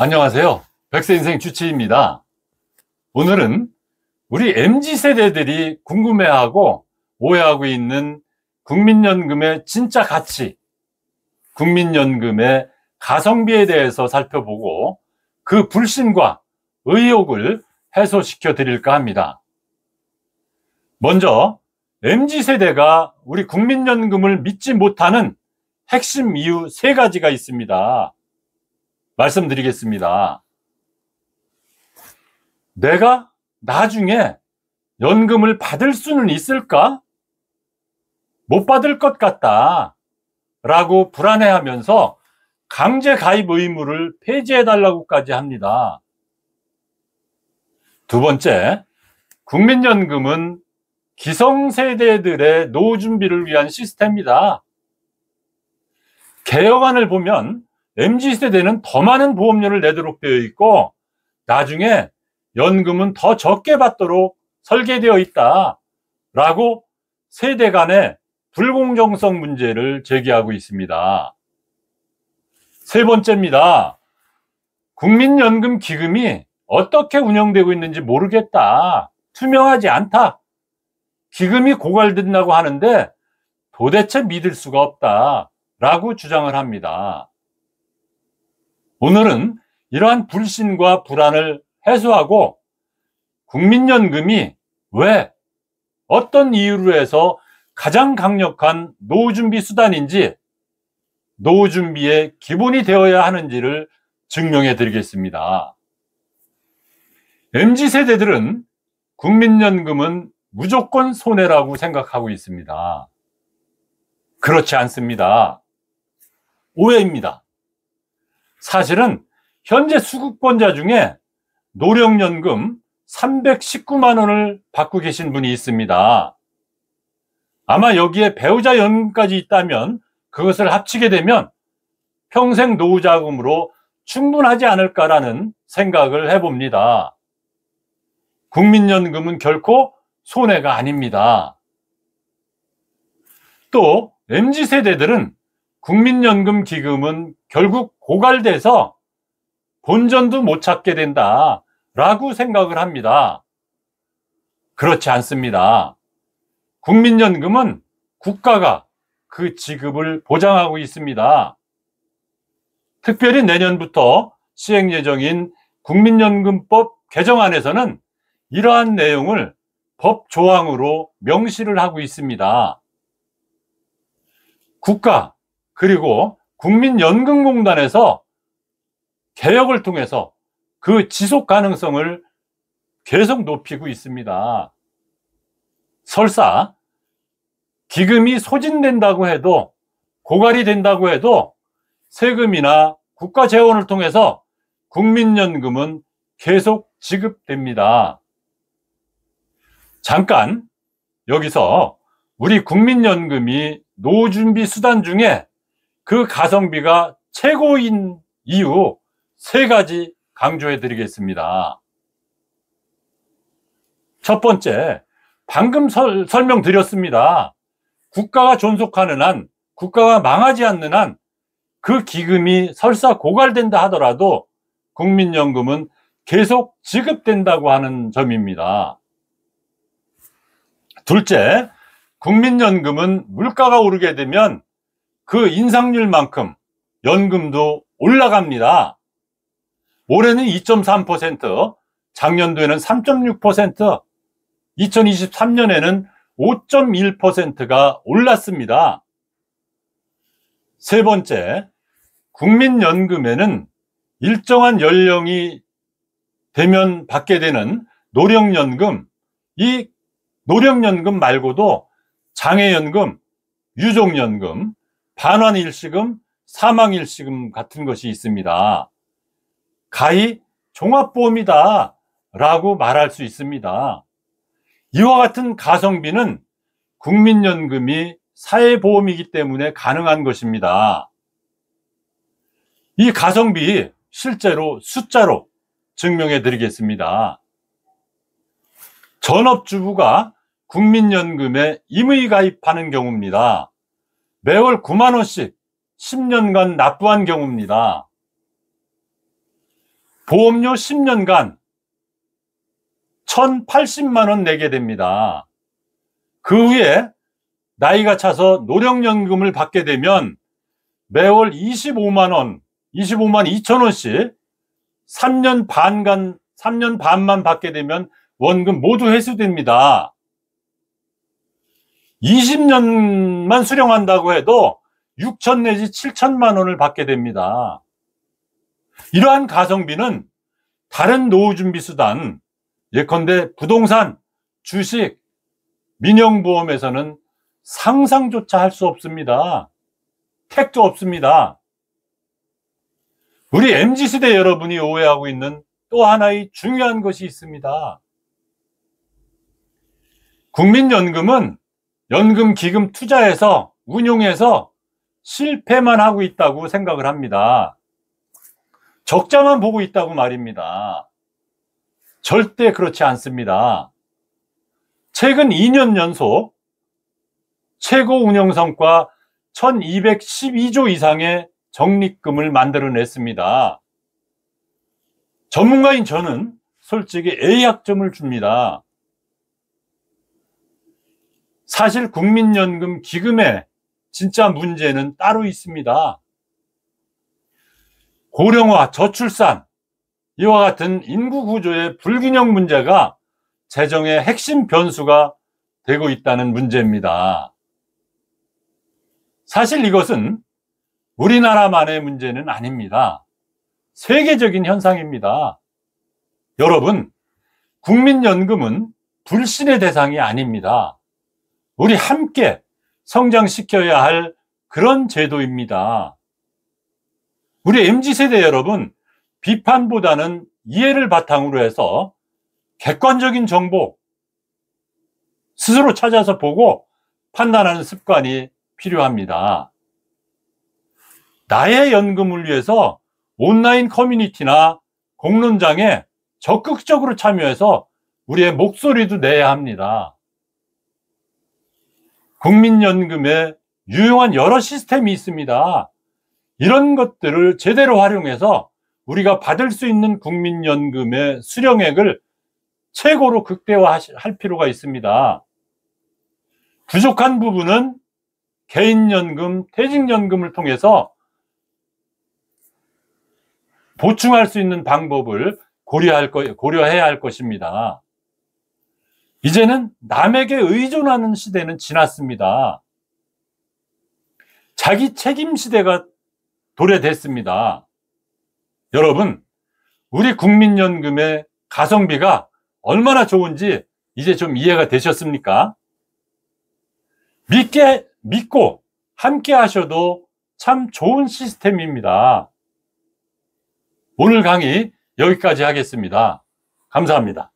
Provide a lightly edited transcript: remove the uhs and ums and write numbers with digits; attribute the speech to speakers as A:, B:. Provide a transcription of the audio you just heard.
A: 안녕하세요. 백세인생 주치입니다. 오늘은 우리 MZ세대들이 궁금해하고 오해하고 있는 국민연금의 진짜 가치, 국민연금의 가성비에 대해서 살펴보고 그 불신과 의혹을 해소시켜 드릴까 합니다. 먼저 MZ세대가 우리 국민연금을 믿지 못하는 핵심 이유 3가지가 있습니다. 말씀드리겠습니다. 내가 나중에 연금을 받을 수는 있을까? 못 받을 것 같다 라고 불안해하면서 강제 가입 의무를 폐지해달라고까지 합니다. 두 번째, 국민연금은 기성세대들의 노후 준비를 위한 시스템이다. 개혁안을 보면 MZ세대는 더 많은 보험료를 내도록 되어 있고 나중에 연금은 더 적게 받도록 설계되어 있다 라고 세대 간의 불공정성 문제를 제기하고 있습니다. 세 번째입니다. 국민연금 기금이 어떻게 운영되고 있는지 모르겠다. 투명하지 않다. 기금이 고갈된다고 하는데 도대체 믿을 수가 없다 라고 주장을 합니다. 오늘은 이러한 불신과 불안을 해소하고 국민연금이 왜 어떤 이유로 해서 가장 강력한 노후준비 수단인지 노후준비의 기본이 되어야 하는지를 증명해 드리겠습니다. MZ세대들은 국민연금은 무조건 손해라고 생각하고 있습니다. 그렇지 않습니다. 오해입니다. 사실은 현재 수급권자 중에 노령연금 319만 원을 받고 계신 분이 있습니다. 아마 여기에 배우자 연금까지 있다면 그것을 합치게 되면 평생 노후자금으로 충분하지 않을까라는 생각을 해봅니다. 국민연금은 결코 손해가 아닙니다. 또 MZ세대들은 국민연금 기금은 결국 고갈돼서 본전도 못 찾게 된다 라고 생각을 합니다. 그렇지 않습니다. 국민연금은 국가가 그 지급을 보장하고 있습니다. 특별히 내년부터 시행 예정인 국민연금법 개정안에서는 이러한 내용을 법 조항으로 명시를 하고 있습니다. 국가 그리고 국민연금공단에서 개혁을 통해서 그 지속 가능성을 계속 높이고 있습니다. 설사 기금이 소진된다고 해도 고갈이 된다고 해도 세금이나 국가 재원을 통해서 국민연금은 계속 지급됩니다. 잠깐 여기서 우리 국민연금이 노후준비 수단 중에 그 가성비가 최고인 이유 3가지 강조해 드리겠습니다. 첫 번째, 방금 설명드렸습니다. 국가가 존속하는 한, 국가가 망하지 않는 한 그 기금이 설사 고갈된다 하더라도 국민연금은 계속 지급된다고 하는 점입니다. 둘째, 국민연금은 물가가 오르게 되면 그 인상률만큼 연금도 올라갑니다. 올해는 2.3%, 작년도에는 3.6%, 2023년에는 5.1%가 올랐습니다. 세 번째, 국민연금에는 일정한 연령이 되면 받게 되는 노령연금, 이 노령연금 말고도 장애연금, 유족연금, 반환일시금, 사망일시금 같은 것이 있습니다. 가히 종합보험이다 라고 말할 수 있습니다. 이와 같은 가성비는 국민연금이 사회보험이기 때문에 가능한 것입니다. 이 가성비 실제로 숫자로 증명해 드리겠습니다. 전업주부가 국민연금에 임의 가입하는 경우입니다. 매월 9만 원씩 10년간 납부한 경우입니다. 보험료 10년간 1,080만 원 내게 됩니다. 그 후에 나이가 차서 노령연금을 받게 되면 매월 25만 2천 원씩 3년 반만 받게 되면 원금 모두 회수됩니다. 20년만 수령한다고 해도 6천 내지 7천만 원을 받게 됩니다. 이러한 가성비는 다른 노후준비수단, 예컨대 부동산, 주식, 민영보험에서는 상상조차 할 수 없습니다. 택도 없습니다. 우리 MZ세대 여러분이 오해하고 있는 또 하나의 중요한 것이 있습니다. 국민연금은 연금기금 투자해서 운용해서 실패만 하고 있다고 생각을 합니다. 적자만 보고 있다고 말입니다. 절대 그렇지 않습니다. 최근 2년 연속 최고 운영성과 1212조 이상의 적립금을 만들어냈습니다. 전문가인 저는 솔직히 A학점을 줍니다. 사실 국민연금 기금의 진짜 문제는 따로 있습니다. 고령화, 저출산, 이와 같은 인구 구조의 불균형 문제가 재정의 핵심 변수가 되고 있다는 문제입니다. 사실 이것은 우리나라만의 문제는 아닙니다. 세계적인 현상입니다. 여러분, 국민연금은 불신의 대상이 아닙니다. 우리 함께 성장시켜야 할 그런 제도입니다. 우리 MZ세대 여러분, 비판보다는 이해를 바탕으로 해서 객관적인 정보 스스로 찾아서 보고 판단하는 습관이 필요합니다. 나의 연금을 위해서 온라인 커뮤니티나 공론장에 적극적으로 참여해서 우리의 목소리도 내야 합니다. 국민연금에 유용한 여러 시스템이 있습니다. 이런 것들을 제대로 활용해서 우리가 받을 수 있는 국민연금의 수령액을 최고로 극대화할 필요가 있습니다. 부족한 부분은 개인연금, 퇴직연금을 통해서 보충할 수 있는 방법을 고려해야 할 것입니다. 이제는 남에게 의존하는 시대는 지났습니다. 자기 책임 시대가 도래됐습니다. 여러분, 우리 국민연금의 가성비가 얼마나 좋은지 이제 좀 이해가 되셨습니까? 믿고 함께 하셔도 참 좋은 시스템입니다. 오늘 강의 여기까지 하겠습니다. 감사합니다.